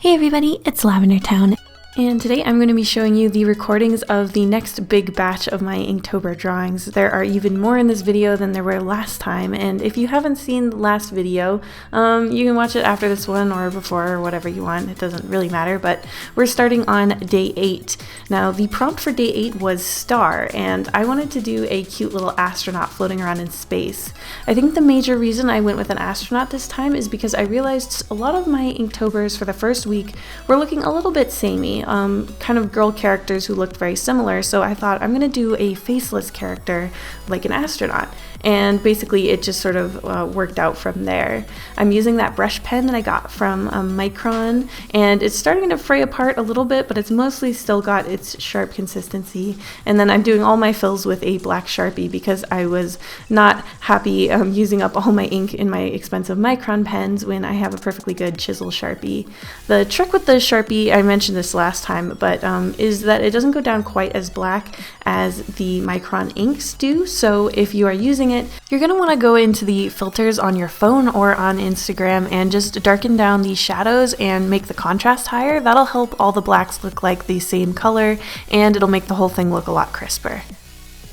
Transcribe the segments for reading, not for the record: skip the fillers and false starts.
Hey everybody, it's LavenderTowne, and today I'm going to be showing you the recordings of the next big batch of my Inktober drawings. There are even more in this video than there were last time, and if you haven't seen the last video, you can watch it after this one or before or whatever you want. It doesn't really matter, but we're starting on day 8. Now, the prompt for day 8 was star, and I wanted to do a cute little astronaut floating around in space. I think the major reason I went with an astronaut this time is because I realized a lot of my Inktober's for the first week were looking a little bit samey. Kind of girl characters who looked very similar, so I thought I'm gonna do a faceless character like an astronaut, and basically it just sort of worked out from there. I'm using that brush pen that I got from Micron, and it's starting to fray apart a little bit, but it's mostly still got its sharp consistency. And then I'm doing all my fills with a black Sharpie because I was not happy using up all my ink in my expensive Micron pens when I have a perfectly good chisel Sharpie. The trick with the Sharpie, I mentioned this last time, but is that it doesn't go down quite as black as the Micron inks do. So if you are using it, you're going to want to go into the filters on your phone or on Instagram and just darken down the shadows and make the contrast higher. That'll help all the blacks look like the same color, and it'll make the whole thing look a lot crisper.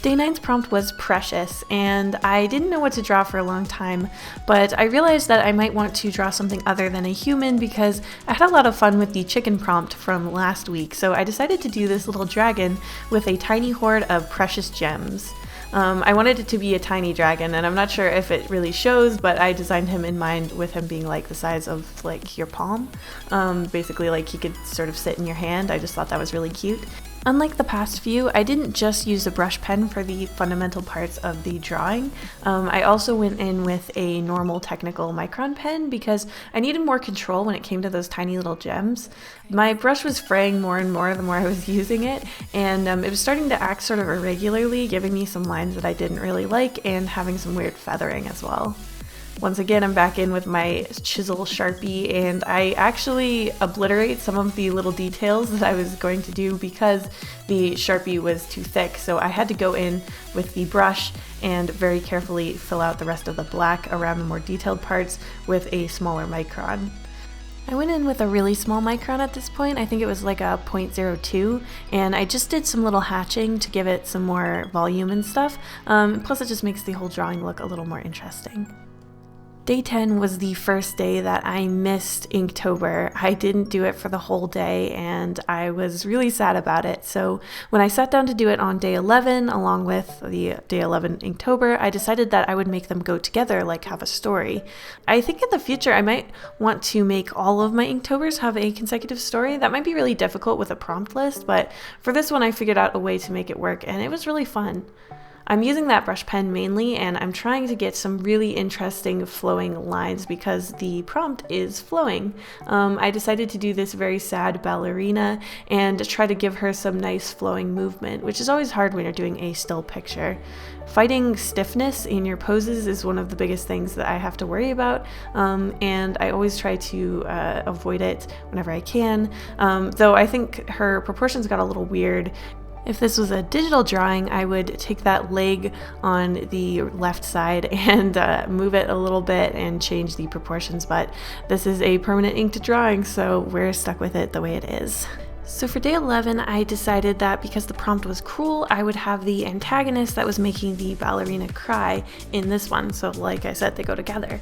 Day 9's prompt was precious, and I didn't know what to draw for a long time, but I realized that I might want to draw something other than a human because I had a lot of fun with the chicken prompt from last week, so I decided to do this little dragon with a tiny hoard of precious gems. I wanted it to be a tiny dragon, and I'm not sure if it really shows, but I designed him in mind with him being like the size of like your palm. Basically like he could sort of sit in your hand. I just thought that was really cute. Unlike the past few, I didn't just use a brush pen for the fundamental parts of the drawing. I also went in with a normal technical Micron pen because I needed more control when it came to those tiny little gems. My brush was fraying more and more the more I was using it, and it was starting to act sort of irregularly, giving me some lines that I didn't really like and having some weird feathering as well. Once again, I'm back in with my chisel Sharpie, and I actually obliterate some of the little details that I was going to do because the Sharpie was too thick, so I had to go in with the brush and very carefully fill out the rest of the black around the more detailed parts with a smaller Micron. I went in with a really small Micron at this point. I think it was like a 0.02, and I just did some little hatching to give it some more volume and stuff. Plus it just makes the whole drawing look a little more interesting. Day 10 was the first day that I missed Inktober. I didn't do it for the whole day, and I was really sad about it. So when I sat down to do it on day 11, along with the day 11 Inktober, I decided that I would make them go together, like have a story. I think in the future I might want to make all of my Inktobers have a consecutive story. That might be really difficult with a prompt list, but for this one I figured out a way to make it work, and it was really fun. I'm using that brush pen mainly, and I'm trying to get some really interesting flowing lines because the prompt is flowing. I decided to do this very sad ballerina and try to give her some nice flowing movement, which is always hard when you're doing a still picture. Fighting stiffness in your poses is one of the biggest things that I have to worry about, and I always try to avoid it whenever I can, though I think her proportions got a little weird. If this was a digital drawing, I would take that leg on the left side and move it a little bit and change the proportions, but this is a permanent inked drawing, so we're stuck with it the way it is. So for day 11, I decided that because the prompt was cruel, I would have the antagonist that was making the ballerina cry in this one. So like I said, they go together.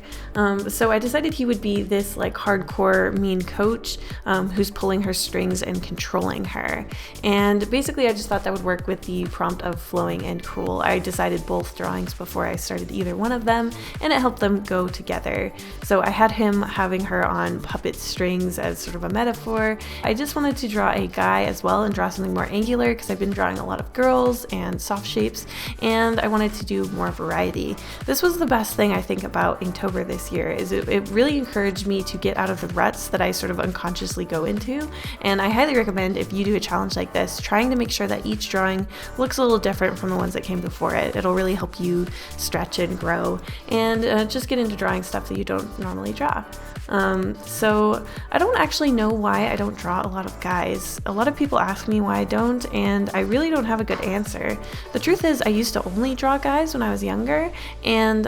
So I decided he would be this like hardcore mean coach who's pulling her strings and controlling her. And basically I just thought that would work with the prompt of flowing and cruel. I decided both drawings before I started either one of them, and it helped them go together. So I had him having her on puppet strings as sort of a metaphor. I just wanted to draw a guy as well and draw something more angular because I've been drawing a lot of girls and soft shapes, and I wanted to do more variety. This was the best thing I think about Inktober this year, is it really encouraged me to get out of the ruts that I sort of unconsciously go into, and I highly recommend if you do a challenge like this, trying to make sure that each drawing looks a little different from the ones that came before it. It'll really help you stretch and grow and just get into drawing stuff that you don't normally draw. So I don't actually know why I don't draw a lot of guys. A lot of people ask me why I don't, and I really don't have a good answer. The truth is I used to only draw guys when I was younger, and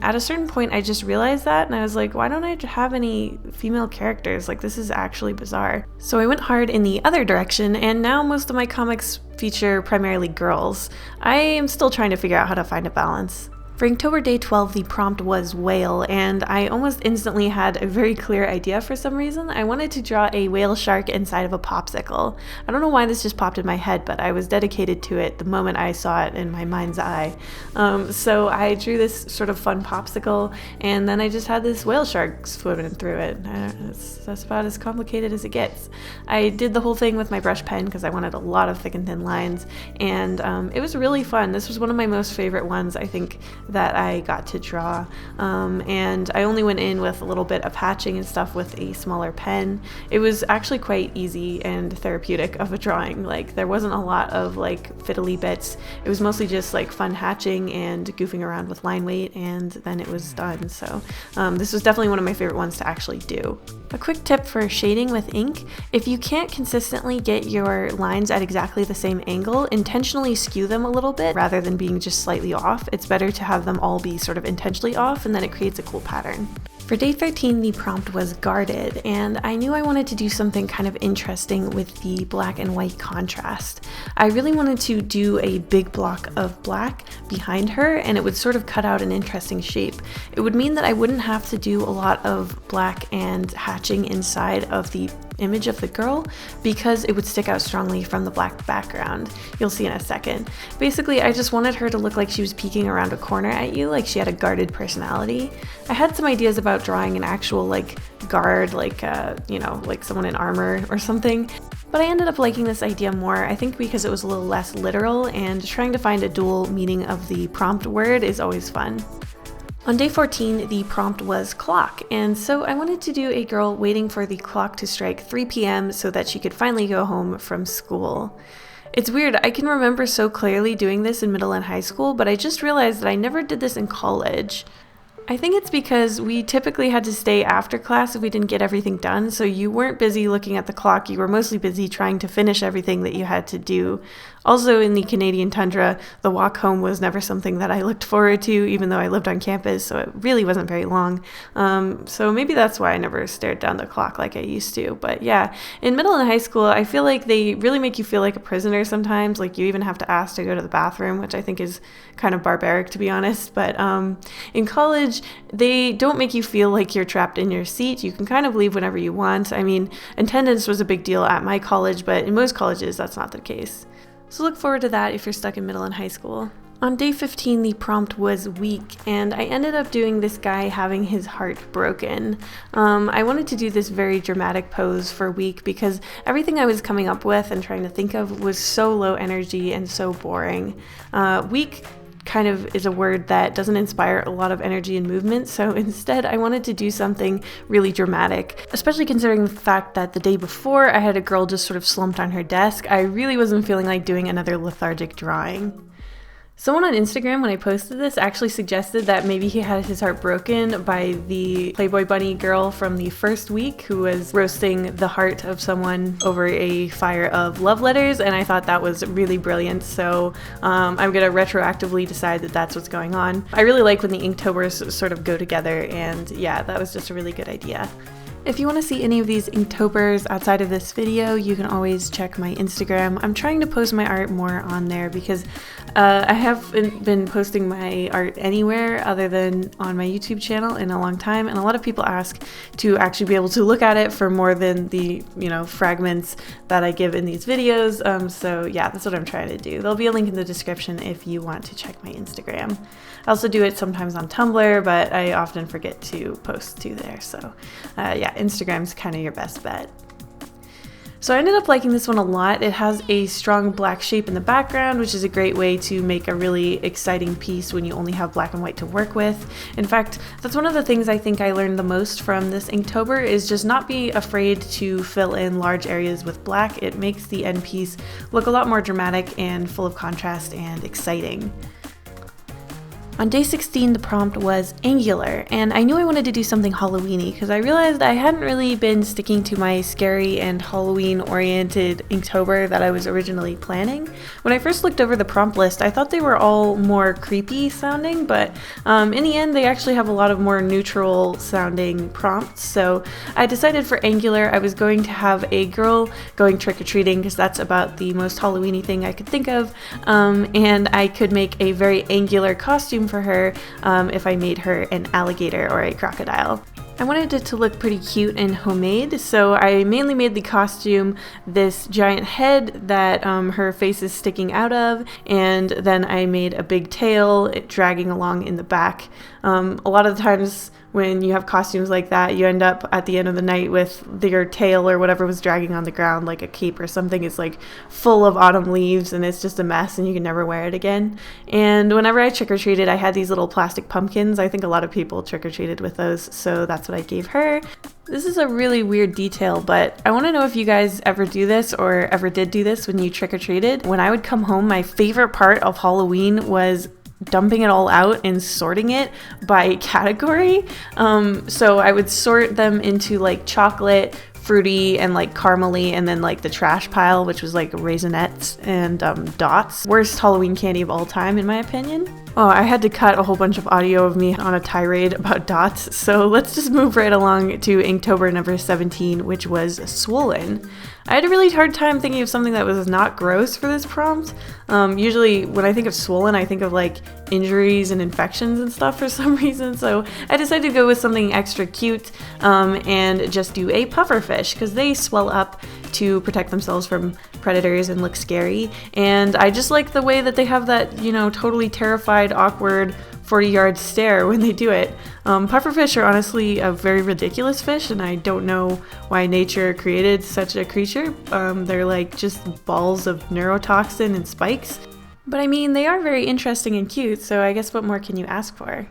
at a certain point I just realized that, and I was like, why don't I have any female characters? Like, this is actually bizarre. So I went hard in the other direction, and now most of my comics feature primarily girls. I am still trying to figure out how to find a balance. For Inktober Day 12, the prompt was whale, and I almost instantly had a very clear idea for some reason. I wanted to draw a whale shark inside of a popsicle. I don't know why this just popped in my head, but I was dedicated to it the moment I saw it in my mind's eye. So I drew this sort of fun popsicle, and then I just had this whale shark swimming through it. That's about as complicated as it gets. I did the whole thing with my brush pen because I wanted a lot of thick and thin lines, and it was really fun. This was one of my most favorite ones, I think, that I got to draw, and I only went in with a little bit of hatching and stuff with a smaller pen. It was actually quite easy and therapeutic of a drawing. Like, there wasn't a lot of like fiddly bits. It was mostly just like fun hatching and goofing around with line weight, and then it was done. So this was definitely one of my favorite ones to actually do. A quick tip for shading with ink: if you can't consistently get your lines at exactly the same angle, intentionally skew them a little bit rather than being just slightly off. It's better to have them all be sort of intentionally off, and then it creates a cool pattern. For day 13, the prompt was guarded, and I knew I wanted to do something kind of interesting with the black and white contrast. I really wanted to do a big block of black behind her, and it would sort of cut out an interesting shape. It would mean that I wouldn't have to do a lot of black and hatching inside of the image of the girl because it would stick out strongly from the black background. You'll see in a second. Basically, I just wanted her to look like she was peeking around a corner at you, like she had a guarded personality. I had some ideas about drawing an actual like guard, like like someone in armor or something, but I ended up liking this idea more, I think because it was a little less literal, and trying to find a dual meaning of the prompt word is always fun. On day 14, the prompt was clock, and so I wanted to do a girl waiting for the clock to strike 3 p.m. so that she could finally go home from school. It's weird, I can remember so clearly doing this in middle and high school, but I just realized that I never did this in college. I think it's because we typically had to stay after class if we didn't get everything done, so you weren't busy looking at the clock, you were mostly busy trying to finish everything that you had to do. Also, in the Canadian tundra, the walk home was never something that I looked forward to, even though I lived on campus, so it really wasn't very long. So maybe that's why I never stared down the clock like I used to. But yeah, in middle and high school, I feel like they really make you feel like a prisoner sometimes. Like, you even have to ask to go to the bathroom, which I think is kind of barbaric, to be honest. But in college, they don't make you feel like you're trapped in your seat. You can kind of leave whenever you want. I mean, attendance was a big deal at my college, but in most colleges, that's not the case. So look forward to that if you're stuck in middle and high school. On day 15, the prompt was weak, and I ended up doing this guy having his heart broken. I wanted to do this very dramatic pose for weak because everything I was coming up with and trying to think of was so low energy and so boring. Weak kind of is a word that doesn't inspire a lot of energy and movement, so instead I wanted to do something really dramatic, especially considering the fact that the day before I had a girl just sort of slumped on her desk. I really wasn't feeling like doing another lethargic drawing. Someone on Instagram, when I posted this, actually suggested that maybe he had his heart broken by the Playboy bunny girl from the first week who was roasting the heart of someone over a fire of love letters, and I thought that was really brilliant, so I'm gonna retroactively decide that that's what's going on. I really like when the Inktobers sort of go together, and yeah, that was just a really good idea. If you want to see any of these Inktobers outside of this video, you can always check my Instagram. I'm trying to post my art more on there because I haven't been posting my art anywhere other than on my YouTube channel in a long time, and a lot of people ask to actually be able to look at it for more than the, fragments that I give in these videos. So yeah, that's what I'm trying to do. There'll be a link in the description if you want to check my Instagram. I also do it sometimes on Tumblr, but I often forget to post to there. So yeah, Instagram's kind of your best bet. So I ended up liking this one a lot. It has a strong black shape in the background, which is a great way to make a really exciting piece when you only have black and white to work with. In fact, that's one of the things I think I learned the most from this Inktober, is just not be afraid to fill in large areas with black. It makes the end piece look a lot more dramatic and full of contrast and exciting. On day 16, the prompt was angular, and I knew I wanted to do something Halloween-y because I realized I hadn't really been sticking to my scary and Halloween-oriented Inktober that I was originally planning. When I first looked over the prompt list, I thought they were all more creepy sounding, but in the end, they actually have a lot of more neutral sounding prompts. So I decided for angular, I was going to have a girl going trick-or-treating because that's about the most Halloween-y thing I could think of, and I could make a very angular costume for her if I made her an alligator or a crocodile. I wanted it to look pretty cute and homemade, so I mainly made the costume this giant head that her face is sticking out of, and then I made a big tail dragging along in the back. A lot of the times when you have costumes like that, you end up at the end of the night with your tail or whatever was dragging on the ground, like a cape or something, is like full of autumn leaves and it's just a mess and you can never wear it again. And whenever I trick-or-treated, I had these little plastic pumpkins. I think a lot of people trick-or-treated with those, so that's what I gave her. This is a really weird detail, but I want to know if you guys ever do this or ever did do this when you trick-or-treated. When I would come home, my favorite part of Halloween was dumping it all out and sorting it by category. So I would sort them into like chocolate, fruity, and like caramely, and then like the trash pile, which was like raisinets and dots. Worst Halloween candy of all time, in my opinion. Oh, I had to cut a whole bunch of audio of me on a tirade about dots, so let's just move right along to Inktober number 17, which was swollen. I had a really hard time thinking of something that was not gross for this prompt. Usually when I think of swollen, I think of like injuries and infections and stuff for some reason, so I decided to go with something extra cute and just do a pufferfish because they swell up to protect themselves from predators and look scary, and I just like the way that they have that, you know, totally terrified, awkward 40-yard stare when they do it. Pufferfish are honestly a very ridiculous fish, and I don't know why nature created such a creature. They're like just balls of neurotoxin and spikes. But I mean, they are very interesting and cute, so I guess what more can you ask for?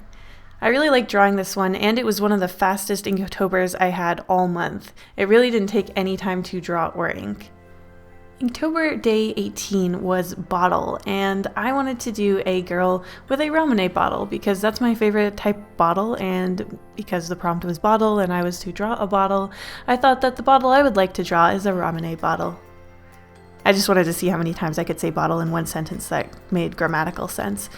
I really liked drawing this one, and it was one of the fastest Inktober's I had all month. It really didn't take any time to draw or ink. Inktober day 18 was bottle, and I wanted to do a girl with a ramen bottle because that's my favorite type bottle, and because the prompt was bottle and I was to draw a bottle, I thought that the bottle I would like to draw is a ramen bottle. I just wanted to see how many times I could say bottle in one sentence that made grammatical sense.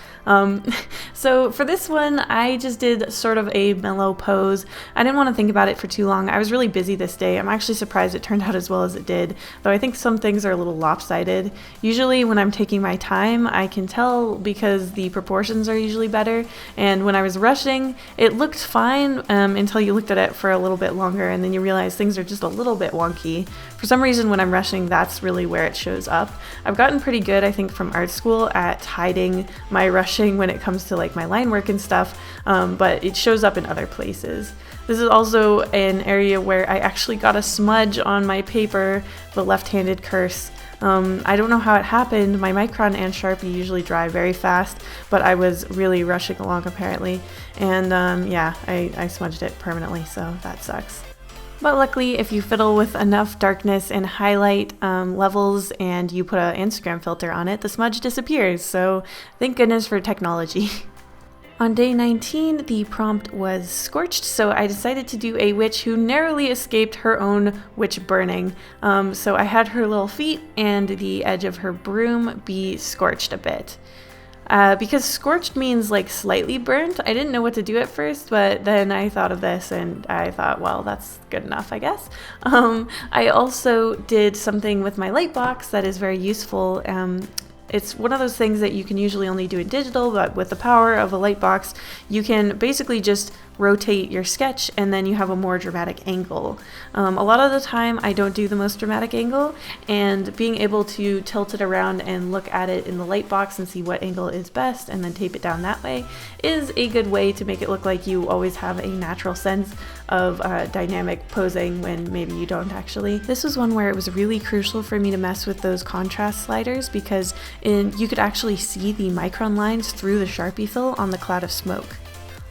So for this one, I just did sort of a mellow pose. I didn't want to think about it for too long. I was really busy this day. I'm actually surprised it turned out as well as it did, though I think some things are a little lopsided. Usually when I'm taking my time, I can tell because the proportions are usually better, and when I was rushing, it looked fine until you looked at it for a little bit longer, and then you realize things are just a little bit wonky. For some reason, when I'm rushing, that's really where it shows up. I've gotten pretty good, I think, from art school at hiding my rushing when it comes to like my line work and stuff, but it shows up in other places. This is also an area where I actually got a smudge on my paper, the left-handed curse. I don't know how it happened. My Micron and Sharpie usually dry very fast, but I was really rushing along apparently, and yeah, I smudged it permanently, so that sucks. But luckily, if you fiddle with enough darkness and highlight levels and you put an Instagram filter on it, the smudge disappears, so thank goodness for technology. On day 19, the prompt was Scorched, so I decided to do a witch who narrowly escaped her own witch burning. So I had her little feet and the edge of her broom be scorched a bit. Because scorched means like slightly burnt, I didn't know what to do at first, but then I thought of this and I thought, well, that's good enough, I guess. I also did something with my light box that is very useful. It's one of those things that you can usually only do in digital, but with the power of a light box, you can basically just rotate your sketch and then you have a more dramatic angle. A lot of the time I don't do the most dramatic angle, and being able to tilt it around and look at it in the light box and see what angle is best and then tape it down that way is a good way to make it look like you always have a natural sense of dynamic posing when maybe you don't actually. This was one where it was really crucial for me to mess with those contrast sliders because you could actually see the micron lines through the Sharpie fill on the cloud of smoke.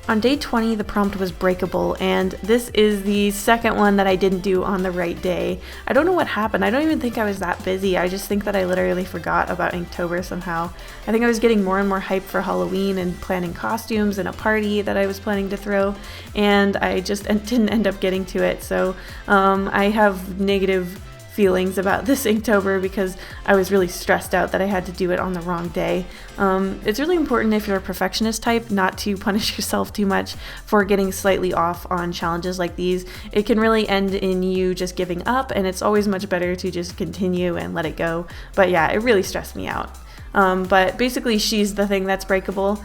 On day 20, the prompt was Breakable, and this is the second one that I didn't do on the right day. I don't know what happened. I don't even think I was that busy. I just think that I literally forgot about Inktober somehow. I think I was getting more and more hyped for Halloween and planning costumes and a party that I was planning to throw, and I just didn't end up getting to it. So I have negative feelings about this Inktober because I was really stressed out that I had to do it on the wrong day. It's really important if you're a perfectionist type not to punish yourself too much for getting slightly off on challenges like these. It can really end in you just giving up, and it's always much better to just continue and let it go. But yeah, it really stressed me out. But basically she's the thing that's breakable.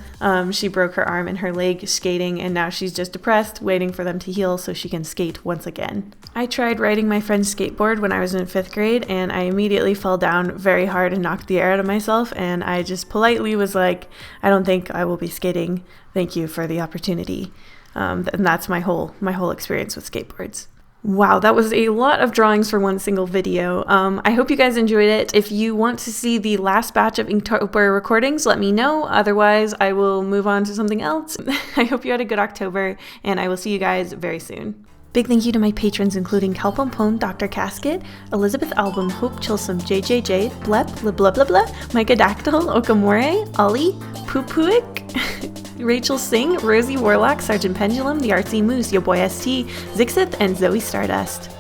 She broke her arm and her leg skating, and now she's just depressed, waiting for them to heal so she can skate once again. I tried riding my friend's skateboard when I was in 5th grade, and I immediately fell down very hard and knocked the air out of myself, and I just politely was like, I don't think I will be skating. Thank you for the opportunity. And that's my whole experience with skateboards. Wow, that was a lot of drawings for one single video. I hope you guys enjoyed it. If you want to see the last batch of Inktober recordings, let me know. Otherwise, I will move on to something else. I hope you had a good October, and I will see you guys very soon. Big thank you to my patrons, including Calpompone, Dr. Casket, Elizabeth Album, Hope Chilsum, JJJ, Blep, Blah Blah Blah, Micah Dactyl, Okamore, Ollie, Poopuik, Rachel Singh, Rosie Warlock, Sergeant Pendulum, The Artsy Moose, Yo Boy ST, Zixith, and Zoe Stardust.